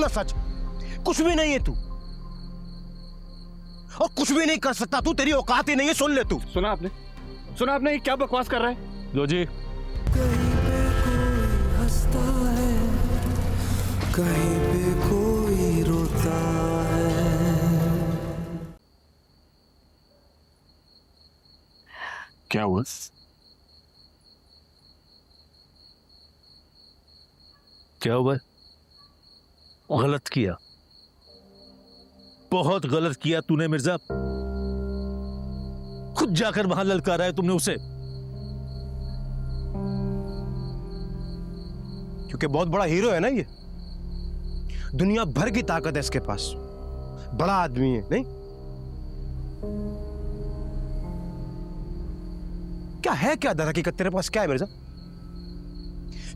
ना सच, कुछ भी नहीं है तू, और कुछ भी नहीं कर सकता तू, तेरी औकात ही नहीं है। सुन ले तू। सुना आपने ये क्या बकवास कर रहा है? लो जी। कहीं पे कोई हंसता है, कहीं पे कोई रोता है। क्या हुआ? क्या हुआ? गलत किया, बहुत गलत किया तूने मिर्जा। खुद जाकर वहां ललकारा है तुमने उसे। क्योंकि बहुत बड़ा हीरो है ना ये, दुनिया भर की ताकत है इसके पास, बड़ा आदमी है। नहीं क्या है, क्या दर हकीकत तेरे पास क्या है मिर्जा?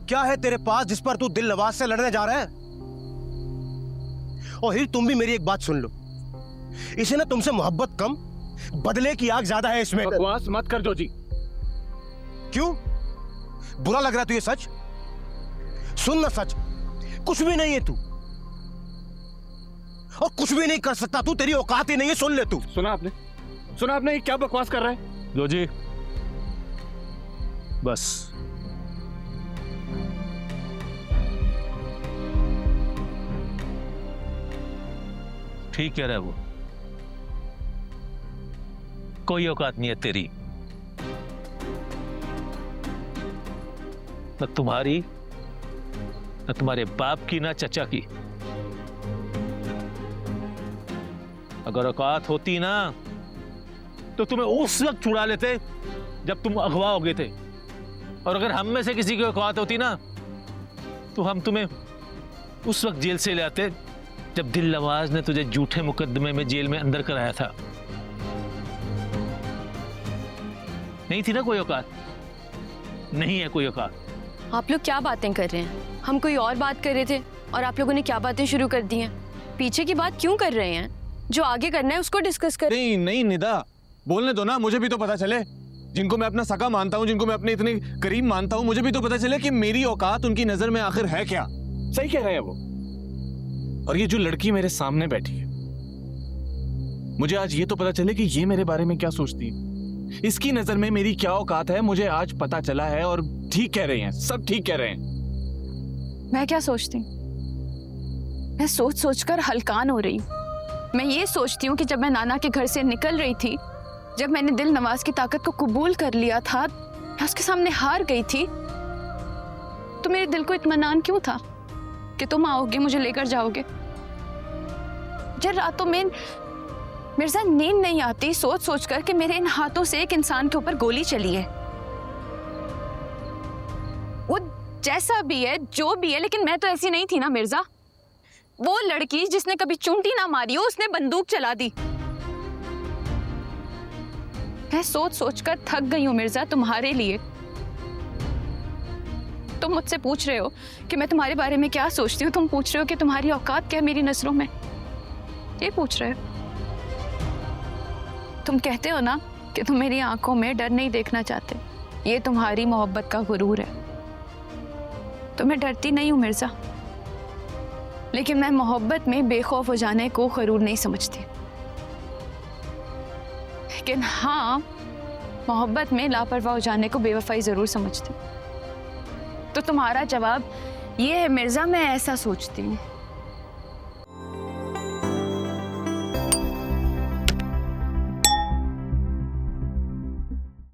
क्या है तेरे पास जिस पर तू दिल नवाज से लड़ने जा रहा है? और हिर तुम भी मेरी एक बात सुन लो, इसे ना तुमसे मोहब्बत कम, बदले की आग ज्यादा है इसमें। बकवास मत कर जोजी। क्यों बुरा लग रहा है तुझे? सच सुन ना, सच कुछ भी नहीं है तू, और कुछ भी नहीं कर सकता तू, तेरी औकात ही नहीं है। सुन ले तू। सुना आपने ये क्या बकवास कर रहा है? जोजी बस, ठीक कह रहा है वो, कोई औकात नहीं है तेरी, न तुम्हारी, न तुम्हारे बाप की, ना चचा की। अगर औकात होती ना तो तुम्हें उस वक्त छुड़ा लेते जब तुम अगवा हो गए थे, और अगर हम में से किसी की औकात होती ना तो हम तुम्हें उस वक्त जेल से ले आते जब दिल नवाज ने तुझे झूठे मुकदमे में जेल में अंदर कराया था। नहीं थी ना कोई औकात, नहीं है कोई औकात। आप लोग क्या बातें कर रहे हैं? हम कोई और बात कर रहे थे और आप लोगों ने क्या बातें शुरू कर दी हैं? पीछे की बात क्यों कर रहे हैं? जो आगे करना है उसको डिस्कस कर। नहीं निदा, बोलने दो ना, मुझे भी तो पता चले। जिनको मैं अपना सगा मानता हूँ, जिनको मैं अपने इतने करीब मानता हूँ, मुझे भी तो पता चले कि मेरी औकात उनकी नजर में आखिर है क्या। सही कह रहे हैं वो। और ये जो लड़की मेरे सामने बैठी है, मुझे आज ये तो पता चले कि ये मेरे बारे में क्या सोचती है, इसकी नजर में मेरी क्या औकात है, मुझे आज पता चला है। और ठीक कह रहे हैं, सब ठीक कह रहे हैं। मैं क्या सोचती हूँ? मैं सोच सोचकर हलकान हो रही हूँ। मैं ये सोचती हूँ कि जब मैं नाना के घर से निकल रही थी, जब मैंने दिल नवाज की ताकत को कबूल कर लिया था, मैं उसके सामने हार गई थी, तो मेरे दिल को इत्मीनान क्यों था कि तुम आओगे, मुझे लेकर जाओगे। जब रातों में मिर्जा नींद नहीं आती सोच सोचकर कि मेरे इन हाथों से एक इंसान के ऊपर गोली चली है। वो जैसा भी है, जो भी है, लेकिन मैं तो ऐसी नहीं थी ना मिर्जा। वो लड़की जिसने कभी चूंटी ना मारी हो, उसने बंदूक चला दी। मैं सोच सोचकर थक गई हूं मिर्जा तुम्हारे लिए। तुम मुझसे पूछ रहे हो कि मैं तुम्हारे बारे में क्या सोचती हूँ, तुम पूछ रहे हो कि तुम्हारी औकात क्या है मेरी नजरों में, ये पूछ रहे हो। तुम कहते हो ना कि तुम मेरी आंखों में डर नहीं देखना चाहते, ये तुम्हारी मोहब्बत का गुरूर है। तो मैं डरती नहीं हूं मिर्जा, लेकिन मैं मोहब्बत में बेखौफ हो जाने को गरूर नहीं समझती। लेकिन हाँ, मोहब्बत में लापरवाह हो जाने को बेवफाई जरूर समझती। तो तुम्हारा जवाब ये है मिर्जा, मैं ऐसा सोचती हूँ।